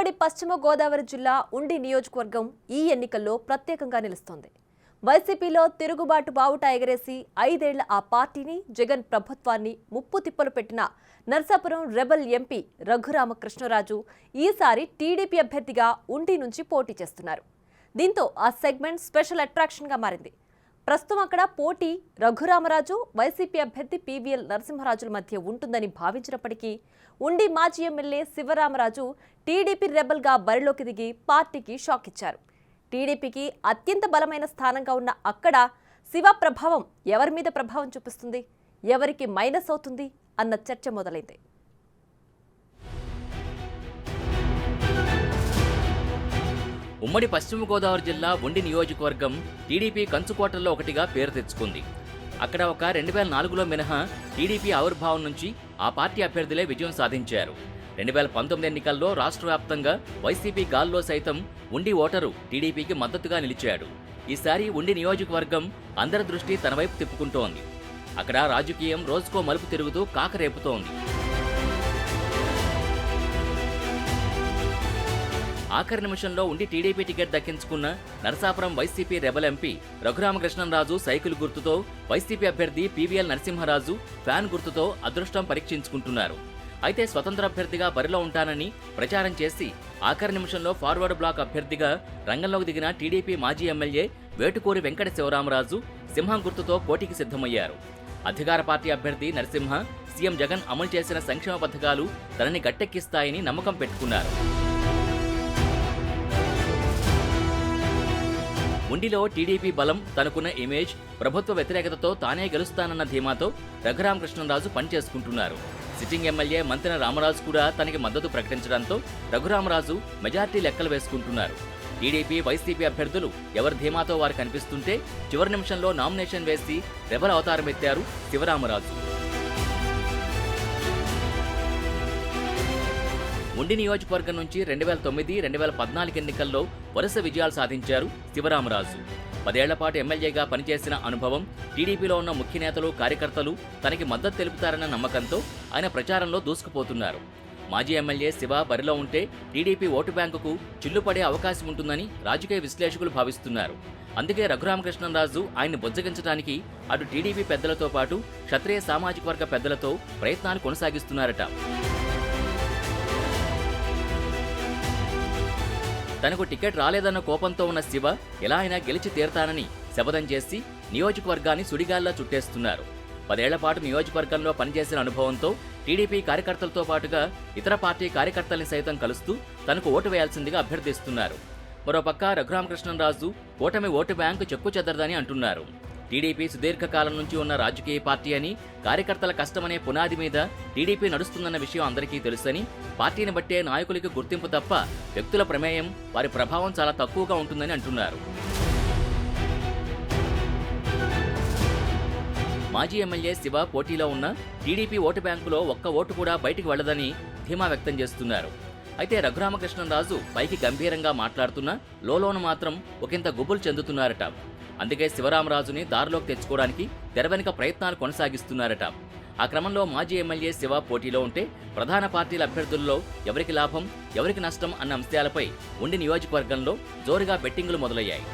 ఉమ్మడి పశ్చిమ గోదావరి జిల్లా ఉండి నియోజకవర్గం ఈ ఎన్నికల్లో ప్రత్యేకంగా నిలుస్తోంది. వైసీపీలో తిరుగుబాటు బావుట ఎగరేసి 5 ఏళ్ల ఆ పార్టీని, జగన్ ప్రభుత్వాన్ని ముప్పు తిప్పలు పెట్టిన నర్సాపురం రెబల్ ఎంపీ రఘురామకృష్ణరాజు ఈసారి టీడీపీ అభ్యర్థిగా ఉండి నుంచి పోటీ చేస్తున్నారు. దీంతో ఆ సెగ్మెంట్ స్పెషల్ అట్రాక్షన్గా మారింది. ప్రస్తుతం అక్కడ పోటీ రఘురామరాజు, వైసీపీ అభ్యర్థి పీవీఎల్ నరసింహరాజుల మధ్య ఉంటుందని భావించినప్పటికీ ఉండి మాజీ ఎమ్మెల్యే శివరామరాజు టీడీపీ రెబల్గా బరిలోకి దిగి పార్టీకి షాక్ ఇచ్చారు. టీడీపీకి అత్యంత బలమైన స్థానంగా ఉన్న అక్కడ శివ ప్రభావం ఎవరి మీద ప్రభావం చూపిస్తుంది, ఎవరికి మైనస్ అవుతుంది అన్న చర్చ మొదలైంది. ఉమ్మడి పశ్చిమ గోదావరి జిల్లా ఉండి నియోజకవర్గం టీడీపీ కంచుకోటల్లో ఒకటిగా పేరు తెచ్చుకుంది. అక్కడ ఒక 2004లో మినహా టీడీపీ ఆవిర్భావం నుంచి ఆ పార్టీ అభ్యర్థులే విజయం సాధించారు. 2019 ఎన్నికల్లో రాష్ట్ర వ్యాప్తంగా వైసీపీ గాల్లో సైతం ఉండి ఓటరు టీడీపీకి మద్దతుగా నిలిచాడు. ఈసారి ఉండి నియోజకవర్గం అందరి దృష్టి తన వైపు తిప్పుకుంటోంది. అక్కడ రాజకీయం రోజుకో మలుపు తిరుగుతూ కాకరేపుతోంది. ఆఖరి నిమిషంలో ఉండి టీడీపీ టికెట్ దక్కించుకున్న Narasapuram YCP rebel MP Raghuramakrishnaraju cycle గుర్తుతో, వైసీపీ అభ్యర్థి పీవీఎల్ నరసింహరాజు ఫ్యాన్ గుర్తుతో అదృష్టం పరీక్షించుకుంటున్నారు. అయితే స్వతంత్ర అభ్యర్థిగా బరిలో ఉంటానని ప్రచారం చేసి ఆఖరి నిమిషంలో ఫార్వర్డ్ బ్లాక్ అభ్యర్థిగా రంగంలోకి దిగిన టీడీపీ మాజీ ఎమ్మెల్యే వేటుకూరి వెంకట శివరామరాజు సింహం గుర్తుతో పోటీకి సిద్ధమయ్యారు. అధికార పార్టీ అభ్యర్థి నరసింహ సీఎం జగన్ అమలు చేసిన సంక్షేమ పథకాలు తనని గట్టెక్కిస్తాయని నమ్మకం పెట్టుకున్నారు. ఉండిలో టీడీపీ బలం, తనకున్న ఇమేజ్, ప్రభుత్వ వ్యతిరేకతతో తానే గెలుస్తానన్న ధీమాతో రఘురామకృష్ణరాజు పనిచేసుకుంటున్నారు. సిట్టింగ్ ఎమ్మెల్యే మంతెన రామరాజు కూడా తనకి మద్దతు ప్రకటించడంతో రఘురామరాజు మెజార్టీ లెక్కలు వేసుకుంటున్నారు. టీడీపీ, వైసీపీ అభ్యర్థులు ఎవరి ధీమాతో వారు కనిపిస్తుంటే చివరి నిమిషంలో నామినేషన్ వేసి రెబల్ అవతారమెత్తారు శివరామరాజు. ఉండి నియోజకవర్గం నుంచి 2009, 2014 ఎన్నికల్లో వరుస విజయాలు సాధించారు శివరామరాజు. 10 ఏళ్ల పాటు ఎమ్మెల్యేగా పనిచేసిన అనుభవం, టీడీపీలో ఉన్న ముఖ్య నేతలు, కార్యకర్తలు తనకి మద్దతు తెలుపుతారన్న నమ్మకంతో ఆయన ప్రచారంలో దూసుకుపోతున్నారు. మాజీ ఎమ్మెల్యే శివ బరిలో ఉంటే టీడీపీ ఓటు బ్యాంకుకు చిల్లుపడే అవకాశం ఉంటుందని రాజకీయ విశ్లేషకులు భావిస్తున్నారు. అందుకే రఘురామకృష్ణరాజు ఆయన్ని బుజ్జగించడానికి అటు టీడీపీ పెద్దలతో పాటు క్షత్రియ సామాజిక వర్గ పెద్దలతో ప్రయత్నాలు కొనసాగిస్తున్నారట. తనకు టికెట్ రాలేదన్న కోపంతో ఉన్న శివ ఎలా అయినా గెలిచి తీరతానని శపథం చేసి నియోజకవర్గాన్ని సుడిగాల్లా చుట్టేస్తున్నారు. 10 ఏళ్ల పాటు నియోజకవర్గంలో పనిచేసిన అనుభవంతో టీడీపీ కార్యకర్తలతో పాటుగా ఇతర పార్టీ కార్యకర్తల్ని సైతం కలుస్తూ తనకు ఓటు వేయాల్సిందిగా అభ్యర్థిస్తున్నారు. మరోపక్క రఘురామకృష్ణరాజు కూటమి ఓటు బ్యాంకు చెక్కు చెదరదని అంటున్నారు. టీడీపీ సుదీర్ఘకాలం నుంచి ఉన్న రాజకీయ పార్టీ అని, కార్యకర్తల కష్టమనే పునాది మీద టీడీపీ నడుస్తుందన్న విషయం అందరికీ తెలుసని, పార్టీని బట్టే నాయకులకి గుర్తింపు తప్ప వ్యక్తుల ప్రమేయం, వారి ప్రభావం చాలా తక్కువగా ఉంటుందని అంటున్నారు. మాజీ ఎమ్మెల్యే శివ పోటీలో ఉన్న టీడీపీ ఓటు బ్యాంకులో ఒక్క ఓటు కూడా బయటికి వెళ్లదని ధీమా వ్యక్తం చేస్తున్నారు. అయితే రఘురామకృష్ణరాజు పైకి గంభీరంగా మాట్లాడుతున్నా లోలోన మాత్రం ఒకంత గుబులు చెందుతున్నారట. అందుకే శివరామరాజుని దారిలోకి తెచ్చుకోవడానికి తెరవెనుక ప్రయత్నాలు కొనసాగిస్తున్నారట. ఆ క్రమంలో మాజీ ఎమ్మెల్యే శివ పోటీలో ఉంటే ప్రధాన పార్టీల అభ్యర్థుల్లో ఎవరికి లాభం, ఎవరికి నష్టం అన్న అంశాలపై ఉండి నియోజకవర్గంలో జోరుగా బెట్టింగులు మొదలయ్యాయి.